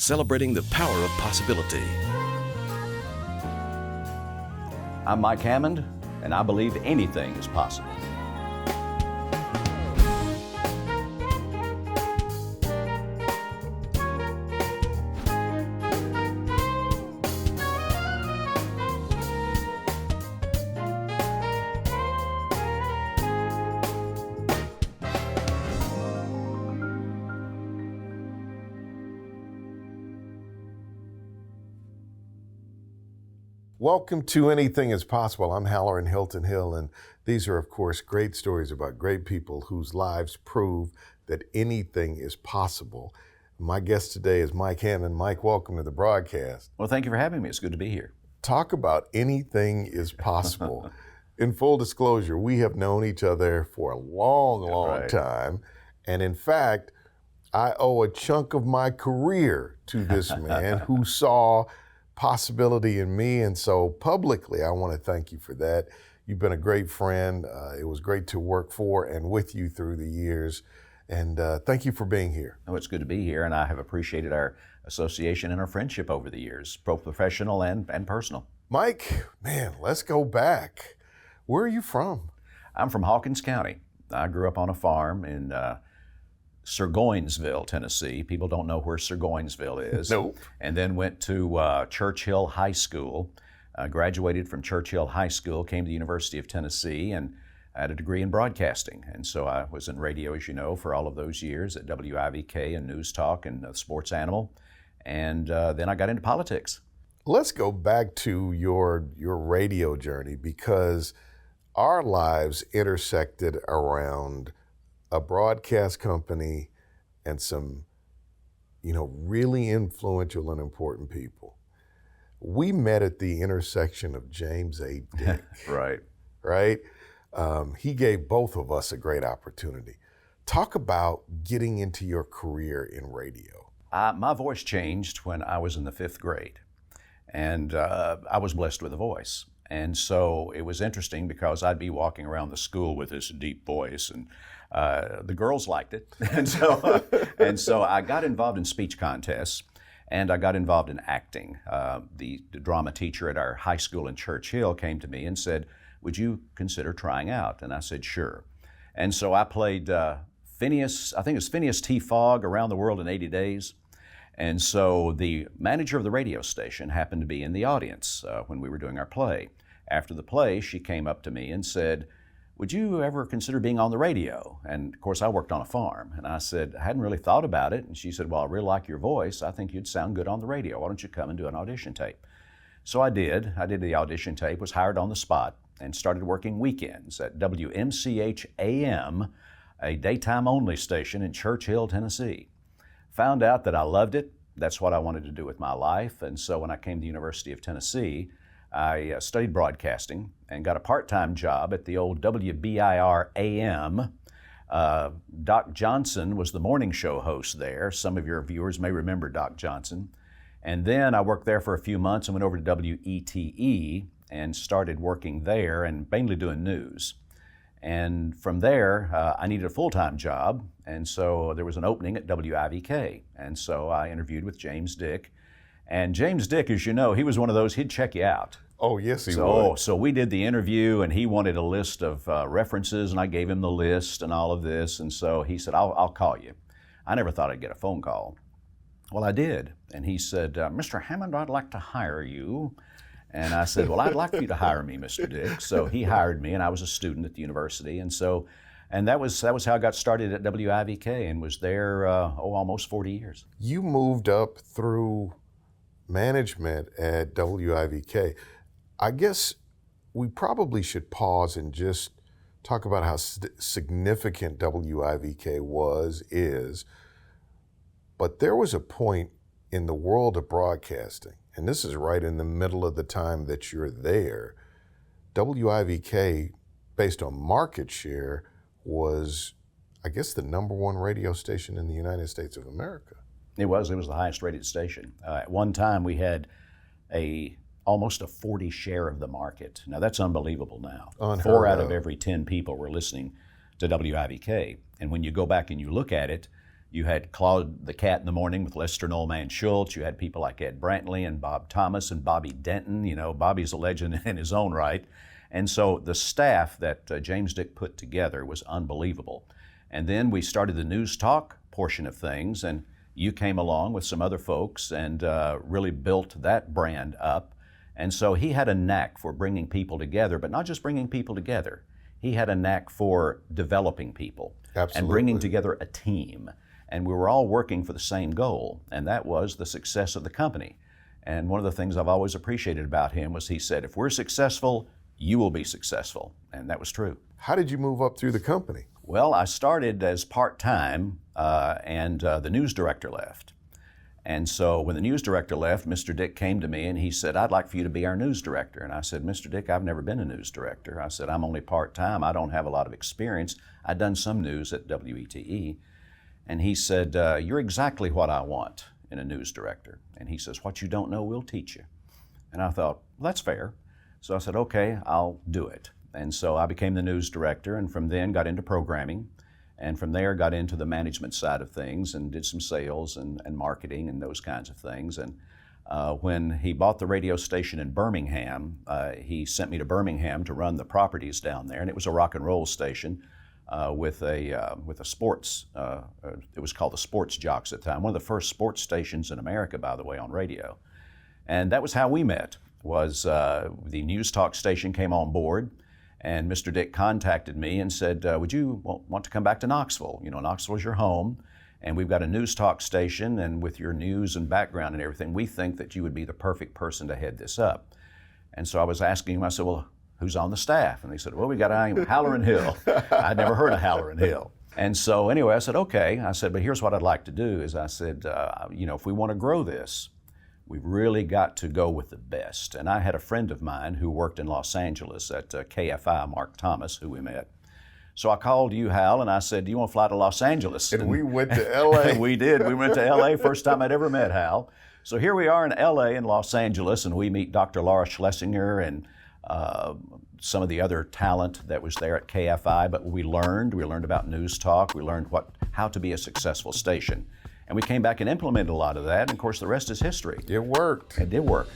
celebrating the power of possibility. I'm Mike Hammond, and I believe anything is possible. Welcome to Anything is Possible. I'm Halloran Hilton Hill, and these are, of course, great stories about great people whose lives prove that anything is possible. My guest today is Mike Hammond. Mike, welcome to the broadcast. Well, thank you for having me. It's good to be here. Talk about anything is possible. In full disclosure, we have known each other for a long time, and in fact, I owe a chunk of my career to this man who saw possibility in me, and so publicly I want to thank you for that. You've been a great friend. It was great to work for and with you through the years, and thank you for being here. Oh, it's good to be here, and I have appreciated our association and our friendship over the years, both professional and personal. Mike, man, let's go back. Where are you from? I'm from Hawkins County. I grew up on a farm in Surgoinsville, Tennessee. People don't know where Surgoinsville is. Nope. And then went to Churchill High School, graduated from Churchill High School, came to the University of Tennessee, and had a degree in broadcasting. And so I was in radio, as you know, for all of those years at WIVK and News Talk and Sports Animal. And then I got into politics. Let's go back to your radio journey, because our lives intersected around a broadcast company and some, really influential and important people. We met at the intersection of James A. Dick. Right? He gave both of us a great opportunity. Talk about getting into your career in radio. My voice changed when I was in the 5th grade, and I was blessed with a voice. And so it was interesting because I'd be walking around the school with this deep voice, and the girls liked it. And so I got involved in speech contests, and I got involved in acting. The drama teacher at our high school in Churchill came to me and said, "Would you consider trying out?" And I said, "Sure." And so I played Phineas, I think it was Phineas T. Fogg, Around the World in 80 Days. And so the manager of the radio station happened to be in the audience when we were doing our play. After the play, she came up to me and said, "Would you ever consider being on the radio?" And of course, I worked on a farm. And I said, I hadn't really thought about it. And she said, "Well, I really like your voice. I think you'd sound good on the radio. Why don't you come and do an audition tape?" So I did. I did the audition tape, was hired on the spot, and started working weekends at WMCH AM, a daytime only station in Churchill, Tennessee. Found out that I loved it. That's what I wanted to do with my life. And so when I came to the University of Tennessee, I studied broadcasting and got a part-time job at the old WBIR AM. Doc Johnson was the morning show host there. Some of your viewers may remember Doc Johnson. And then I worked there for a few months and went over to WETE and started working there and mainly doing news. And from there, I needed a full-time job, and so there was an opening at WIVK. And so I interviewed with James Dick. And James Dick, as you know, he was one of those, he'd check you out. Oh, yes, he would. So we did the interview, and he wanted a list of references, and I gave him the list and all of this. And so he said, I'll call you. I never thought I'd get a phone call. Well, I did. And he said, "Mr. Hammond, I'd like to hire you." And I said, "Well, I'd like for you to hire me, Mr. Dick." So he hired me, and I was a student at the university. And that was how I got started at WIVK and was there almost 40 years. You moved up through management at WIVK. I guess we probably should pause and just talk about how significant WIVK is. But there was a point in the world of broadcasting, and this is right in the middle of the time that you're there, WIVK, based on market share, was, I guess, the #1 radio station in the United States of America. It was the highest rated station. At one time, we had almost a 40 share of the market. Now, that's unbelievable now. Unheard 4 out of. of every 10 people were listening to WIVK. And when you go back and you look at it, You had Claude the Cat in the Morning with Lester and Old Man Schultz. You had people like Ed Brantley and Bob Thomas and Bobby Denton. You know, Bobby's a legend in his own right. And so the staff that James Dick put together was unbelievable. And then we started the news talk portion of things, and you came along with some other folks and really built that brand up. And so he had a knack for bringing people together, but not just bringing people together. He had a knack for developing people. Absolutely. And bringing together a team. And we were all working for the same goal, and that was the success of the company. And one of the things I've always appreciated about him was he said, if we're successful, you will be successful. And that was true. How did you move up through the company? Well, I started as part-time, and the news director left. And so when the news director left, Mr. Dick came to me and he said, I'd like for you to be our news director. And I said, Mr. Dick, I've never been a news director. I said, I'm only part-time. I don't have a lot of experience. I'd done some news at WETE. And he said, you're exactly what I want in a news director. And he says, what you don't know, we'll teach you. And I thought, well, that's fair. So I said, okay, I'll do it. And so I became the news director, and from then got into programming. And from there got into the management side of things and did some sales and marketing and those kinds of things. And when he bought the radio station in Birmingham, he sent me to Birmingham to run the properties down there. And it was a rock and roll station with a sports, it was called the Sports Jocks at the time, one of the first sports stations in America, by the way, on radio. And that was how we met, was the news talk station came on board. And Mr. Dick contacted me and said, would you want to come back to Knoxville? You know, Knoxville's your home, and we've got a news talk station, and with your news and background and everything, we think that you would be the perfect person to head this up. And so I was asking him, I said, well, who's on the staff? And he said, well, we got Halloran Hill. I'd never heard of Halloran Hill. And so anyway, I said, okay. I said, but here's what I'd like to do is I said, you know, if we want to grow this, we've really got to go with the best. And I had a friend of mine who worked in Los Angeles at KFI, Mark Thomas, who we met. So I called you, Hal, and I said, do you want to fly to Los Angeles? And we went to L.A. We did. We went to L.A., first time I'd ever met Hal. So here we are in L.A. and Los Angeles, and we meet Dr. Laura Schlesinger and some of the other talent that was there at KFI. But we learned about news talk. We learned how to be a successful station. And we came back and implemented a lot of that, and of course the rest is history. It worked. It did work.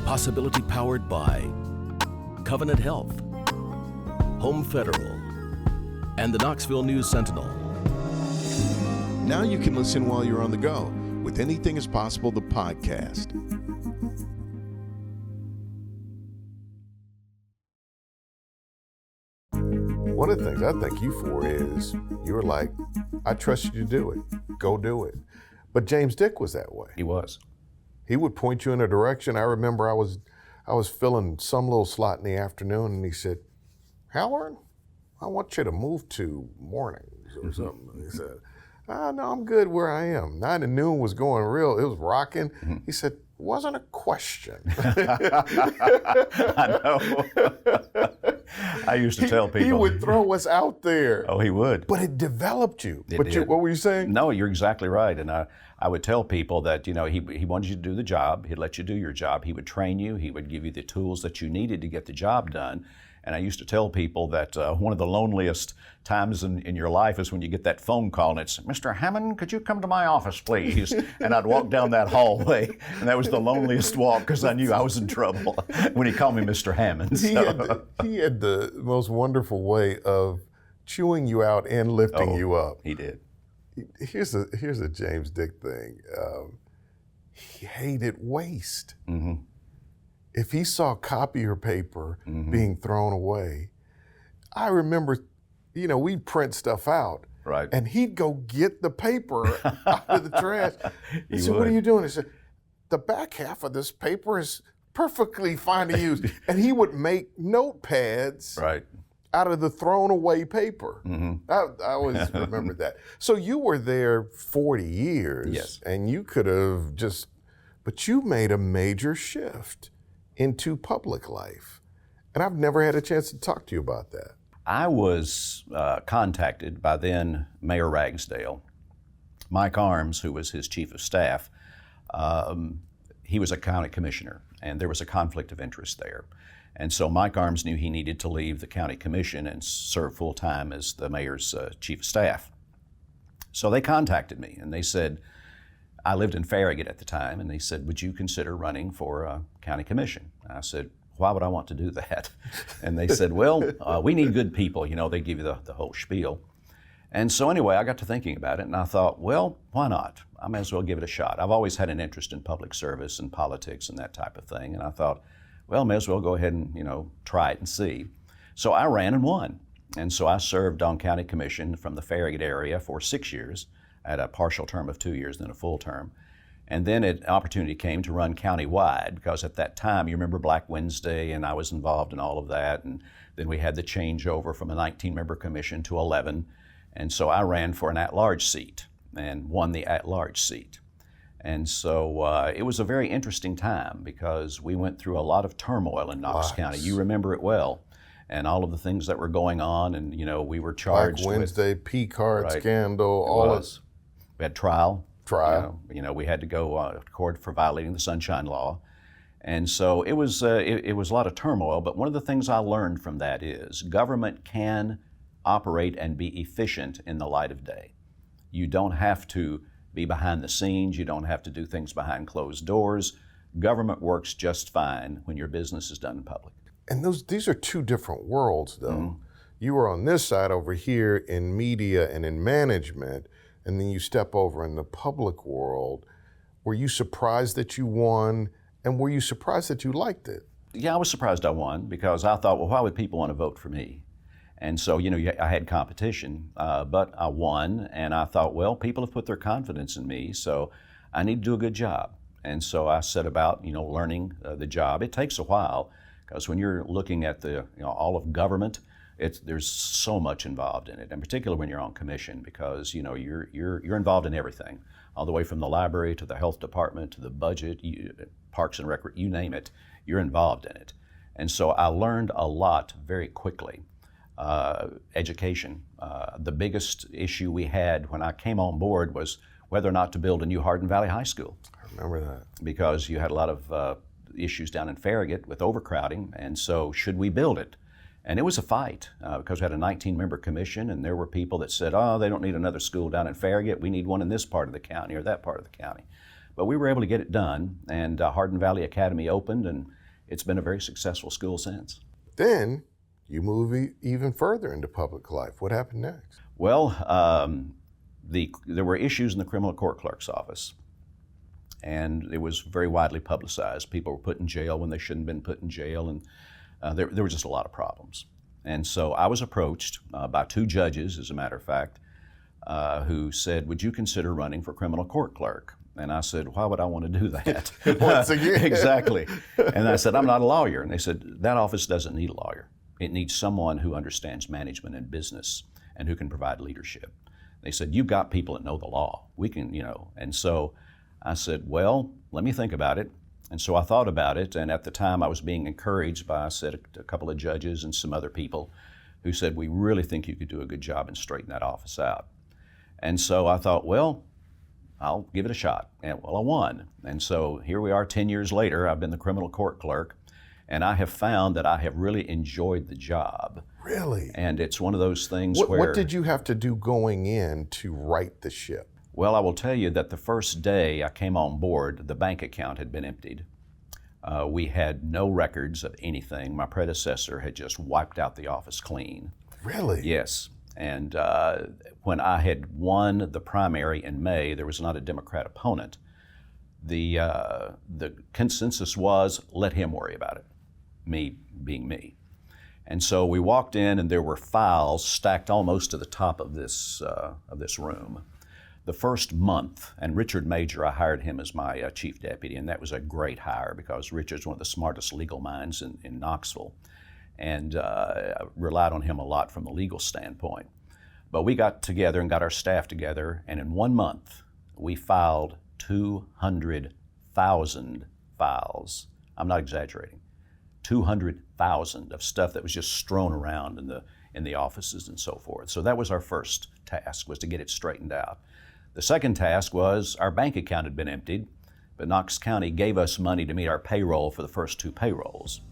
Possibility powered by Covenant Health, Home Federal, and the Knoxville News Sentinel. Now you can listen while you're on the go with Anything is Possible, the podcast. One of the things I thank you for is you were like, I trust you to do it. Go do it. But James Dick was that way. He was. He would point you in a direction. I remember I was filling some little slot in the afternoon, and he said, Halloran, I want you to move to mornings or something. And he said, no, I'm good where I am. 9 to noon was going real. It was rocking. Mm-hmm. He said, wasn't a question. I know. I used to tell people. He would throw us out there. Oh, he would. But it developed you. Did. What were you saying? No, you're exactly right. And I would tell people that, you know, he wanted you to do the job. He'd let you do your job. He would train you. He would give you the tools that you needed to get the job done. And I used to tell people that one of the loneliest times in your life is when you get that phone call and it's, Mr. Hammond, could you come to my office, please? And I'd walk down that hallway, and that was the loneliest walk because I knew I was in trouble when he called me Mr. Hammond. So. He had the most wonderful way of chewing you out and lifting you up. He did. Here's a James Dick thing. He hated waste. Mm-hmm. If he saw copier paper being thrown away, I remember, you know, we'd print stuff out. Right. And he'd go get the paper out of the trash. He said, what are you doing? He said, the back half of this paper is perfectly fine to use. And he would make notepads out of the thrown away paper. Mm-hmm. I always remember that. So you were there 40 years. Yes. And you could have but you made a major shift into public life. And I've never had a chance to talk to you about that. I was contacted by then Mayor Ragsdale. Mike Arms, who was his chief of staff, he was a county commissioner, and there was a conflict of interest there. And so Mike Arms knew he needed to leave the county commission and serve full-time as the mayor's chief of staff. So they contacted me and they said, I lived in Farragut at the time, and they said, would you consider running for a county commission? I said, why would I want to do that? And they said, well, we need good people. You know, they give you the whole spiel. And so anyway, I got to thinking about it, and I thought, well, why not? I may as well give it a shot. I've always had an interest in public service and politics and that type of thing, and I thought, well, may as well go ahead and, you know, try it and see. So I ran and won. And so I served on county commission from the Farragut area for 6 years. I had a partial term of 2 years, then a full term. And then an opportunity came to run county-wide, because at that time, you remember Black Wednesday, and I was involved in all of that. And then we had the changeover from a 19-member commission to 11. And so I ran for an at-large seat and won the at-large seat. And so it was a very interesting time, because we went through a lot of turmoil in Knox County. You remember it well. And all of the things that were going on, and, you know, we were charged Black Wednesday, with, P-card right, scandal, all of it. We had trial. Trial. You know, we had to go to court for violating the Sunshine Law. And so it was a lot of turmoil, but one of the things I learned from that is government can operate and be efficient in the light of day. You don't have to be behind the scenes. You don't have to do things behind closed doors. Government works just fine when your business is done in public. And these are two different worlds, though. Mm-hmm. You were on this side over here in media and in management, and then you step over in the public world. Were you surprised that you won, and were you surprised that you liked it? Yeah, I was surprised I won, because I thought, well, why would people want to vote for me? And so, you know, I had competition, but I won, and I thought, well, people have put their confidence in me, so I need to do a good job. And so I set about, you know, learning the job. It takes a while, because when you're looking at the, you know, all of government, there's so much involved in it, and particularly when you're on commission, because, you know, you're involved in everything, all the way from the library to the health department to the budget, parks and rec, you name it, you're involved in it. And so I learned a lot very quickly. Education. The biggest issue we had when I came on board was whether or not to build a new Hardin Valley High School. I remember that. Because you had a lot of issues down in Farragut with overcrowding, and so should we build it? And it was a fight, because we had a 19-member commission, and there were people that said, oh, they don't need another school down in Farragut, we need one in this part of the county or that part of the county. But we were able to get it done, and Hardin Valley Academy opened, and it's been a very successful school since. Then you move even further into public life. What happened next? Well, there were issues in the Criminal Court Clerk's office, and it was very widely publicized. People were put in jail when they shouldn't have been put in jail, and there were just a lot of problems. And so I was approached by two judges, as a matter of fact, who said, would you consider running for Criminal Court Clerk? And I said, why would I want to do that? Once again. Exactly. And I said, I'm not a lawyer. And they said, that office doesn't need a lawyer. It needs someone who understands management and business and who can provide leadership. They said, you've got people that know the law. We can, you know. And so I said, well, let me think about it. And so I thought about it, and at the time I was being encouraged by, I said, a couple of judges and some other people who said, we really think you could do a good job and straighten that office out. And so I thought, well, I'll give it a shot. And well, I won. And so here we are 10 years later. I've been the criminal court clerk, and I have found that I have really enjoyed the job. Really? And it's one of those things What where... did you have to do going in to right the ship? Well, I will tell you that the first day I came on board, the bank account had been emptied. We had no records of anything. My predecessor had just wiped out the office clean. Really? Yes. And when I had won the primary in May, there was not a Democrat opponent. The consensus was, let him worry about it, me being me. And so we walked in, and there were files stacked almost to the top of this room. The first month, and Richard Major, I hired him as my chief deputy, and that was a great hire because Richard's one of the smartest legal minds in Knoxville, and I relied on him a lot from the legal standpoint. But we got together and got our staff together, and in 1 month, we filed 200,000 files. I'm not exaggerating. 200,000 of stuff that was just strewn around in the offices and so forth. So that was our first task, was to get it straightened out. The second task was our bank account had been emptied, but Knox County gave us money to meet our payroll for the first 2 payrolls.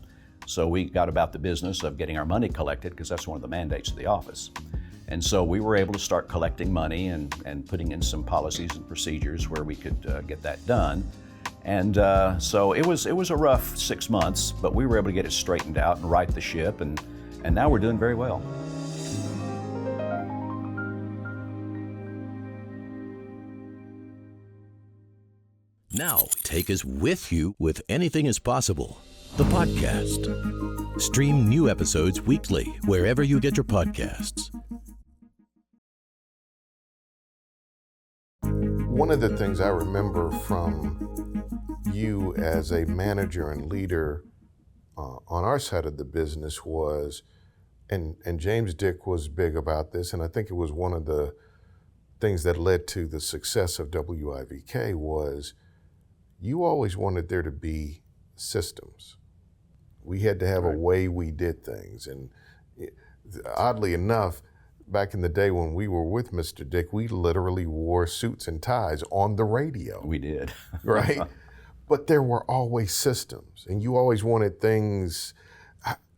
So we got about the business of getting our money collected, because that's one of the mandates of the office. And so we were able to start collecting money and putting in some policies and procedures where we could get that done. And so it was a rough 6 months, but we were able to get it straightened out and right the ship, and now we're doing very well. Now, take us with you with Anything is Possible, the podcast. Stream new episodes weekly wherever you get your podcasts. One of the things I remember from you as a manager and leader on our side of the business was, and James Dick was big about this, and I think it was one of the things that led to the success of WIVK, was you always wanted there to be systems. We had to have a way we did things. And oddly enough, back in the day when we were with Mr. Dick, we literally wore suits and ties on the radio. We did. Right? But there were always systems, and you always wanted things.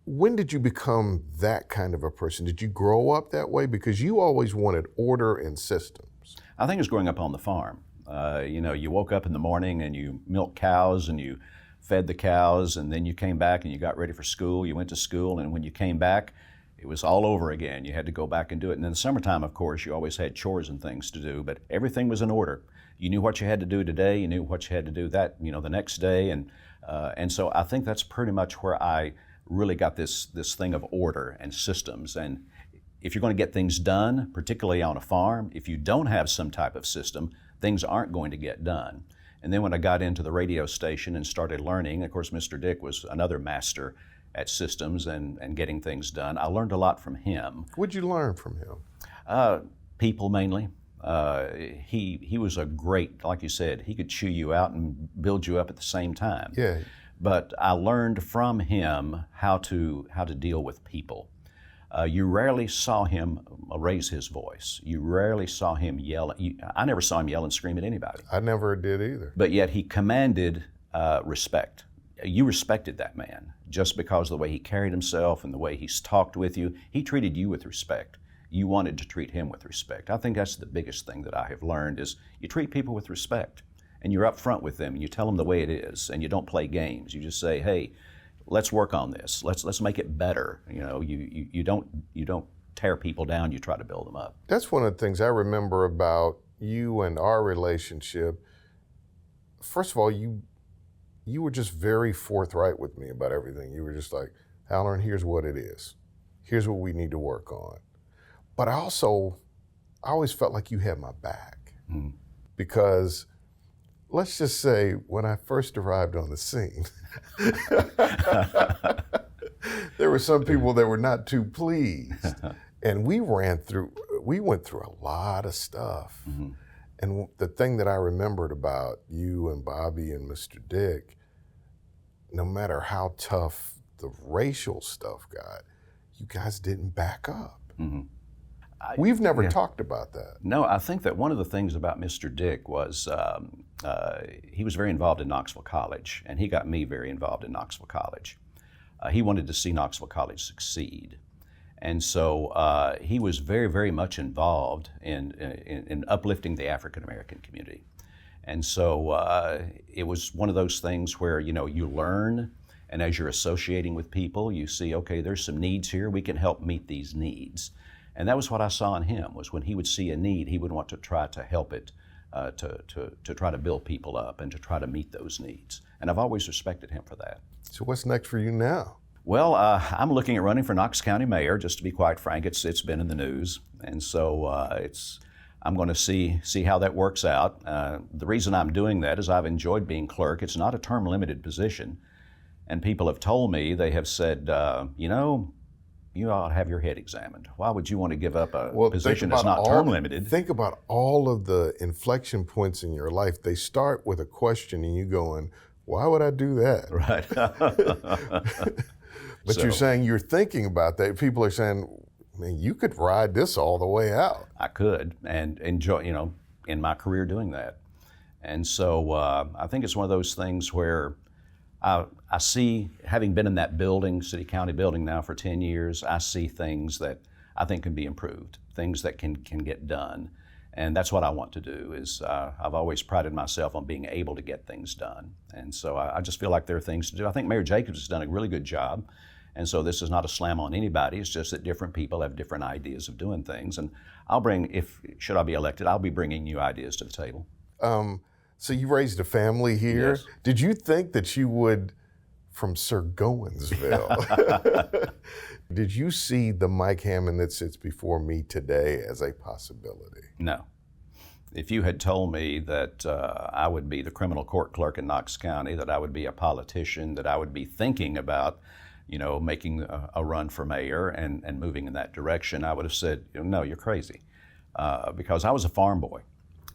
When did you become that kind of a person? Did you grow up that way? Because you always wanted order and systems. I think it was growing up on the farm. You woke up in the morning and you milked cows and you fed the cows, and then you came back and you got ready for school. You went to school, and when you came back, it was all over again. You had to go back and do it. And in the summertime, of course, you always had chores and things to do, but everything was in order. You knew what you had to do today. You knew what you had to do the next day, and so I think that's pretty much where I really got this thing of order and systems. And if you're going to get things done, particularly on a farm, if you don't have some type of system, things aren't going to get done. And then when I got into the radio station and started learning, of course, Mr. Dick was another master at systems and getting things done. I learned a lot from him. What'd you learn from him? People mainly. He was a great, like you said, he could chew you out and build you up at the same time. Yeah. But I learned from him how to deal with people. You rarely saw him raise his voice. You rarely saw him yell. I never saw him yell and scream at anybody. I never did either. But yet he commanded respect. You respected that man just because of the way he carried himself and the way he talked with you. He treated you with respect. You wanted to treat him with respect. I think that's the biggest thing that I have learned is you treat people with respect, and you're up front with them, and you tell them the way it is, and you don't play games. You just say, hey, let's work on this. Let's make it better. You don't tear people down. You try to build them up. That's one of the things I remember about you and our relationship. First of all, you were just very forthright with me about everything. You were just like, Halloran, here's what it is. Here's what we need to work on. But I always felt like you had my back. Mm. Because let's just say when I first arrived on the scene, there were some people that were not too pleased. And we went through a lot of stuff. Mm-hmm. And the thing that I remembered about you and Bobby and Mr. Dick, no matter how tough the racial stuff got, you guys didn't back up. Mm-hmm. We've never talked about that. No, I think that one of the things about Mr. Dick was he was very involved in Knoxville College, and he got me very involved in Knoxville College. He wanted to see Knoxville College succeed. And so he was very, very much involved in uplifting the African American community. And so it was one of those things where, you learn, and as you're associating with people, you see, okay, there's some needs here, we can help meet these needs. And that was what I saw in him, was when he would see a need, he would want to try to help it, to try to build people up and to try to meet those needs. And I've always respected him for that. So what's next for you now? Well, I'm looking at running for Knox County Mayor, just to be quite frank. It's been in the news. And so I'm going to see how that works out. The reason I'm doing that is I've enjoyed being clerk. It's not a term-limited position. And people have told me, they have said, you ought to have your head examined. Why would you want to give up a position that's not term limited? Think about all of the inflection points in your life. They start with a question and you going, why would I do that? Right. But you're saying you're thinking about that. People are saying, man, you could ride this all the way out. I could, and enjoy, in my career doing that. And so I think it's one of those things where I see, having been in that building, city county building now for 10 years, I see things that I think can be improved. things that can get done. And that's what I want to do. Is I've always prided myself on being able to get things done. And so I just feel like there are things to do. I think Mayor Jacobs has done a really good job. And so this is not a slam on anybody. It's just that different people have different ideas of doing things. And I'll bring, should I be elected, I'll be bringing new ideas to the table. So you raised a family here. Yes. Did you think that you would, from Sir Gowensville, did you see the Mike Hammond that sits before me today as a possibility? No. If you had told me that I would be the criminal court clerk in Knox County, that I would be a politician, that I would be thinking about, making a run for mayor and moving in that direction, I would have said, no, you're crazy. Because I was a farm boy.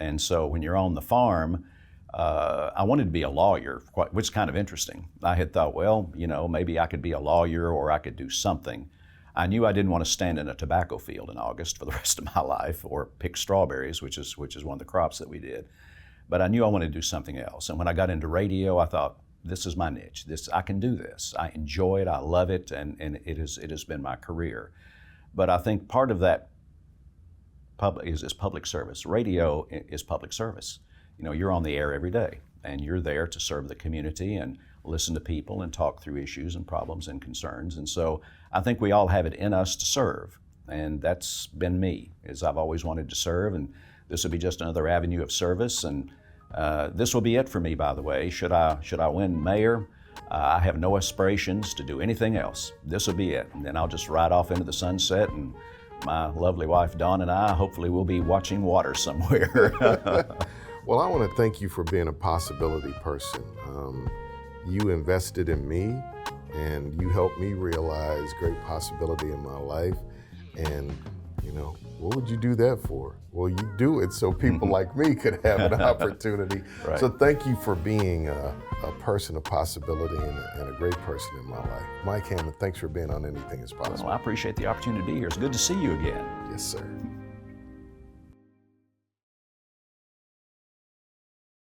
And so when you're on the farm, I wanted to be a lawyer, which is kind of interesting. I had thought, well, maybe I could be a lawyer or I could do something. I knew I didn't want to stand in a tobacco field in August for the rest of my life or pick strawberries, which is one of the crops that we did. But I knew I wanted to do something else. And when I got into radio, I thought, this is my niche. I can do this. I enjoy it. I love it. And it has been my career. But I think part of that is public service. Radio is public service. You're on the air every day, and you're there to serve the community and listen to people and talk through issues and problems and concerns. And so I think we all have it in us to serve, and that's been me, is I've always wanted to serve, and this will be just another avenue of service. And this will be it for me, by the way. Should I win mayor, I have no aspirations to do anything else. This will be it, and then I'll just ride off into the sunset, and my lovely wife Dawn and I hopefully will be watching water somewhere. Well, I want to thank you for being a possibility person. You invested in me, and you helped me realize great possibility in my life. And, what would you do that for? Well, you do it so people like me could have an opportunity. Right. So thank you for being a person of possibility and a great person in my life. Mike Hammond, thanks for being on Anything Is Possible. Well, I appreciate the opportunity to be here. It's good to see you again. Yes, sir.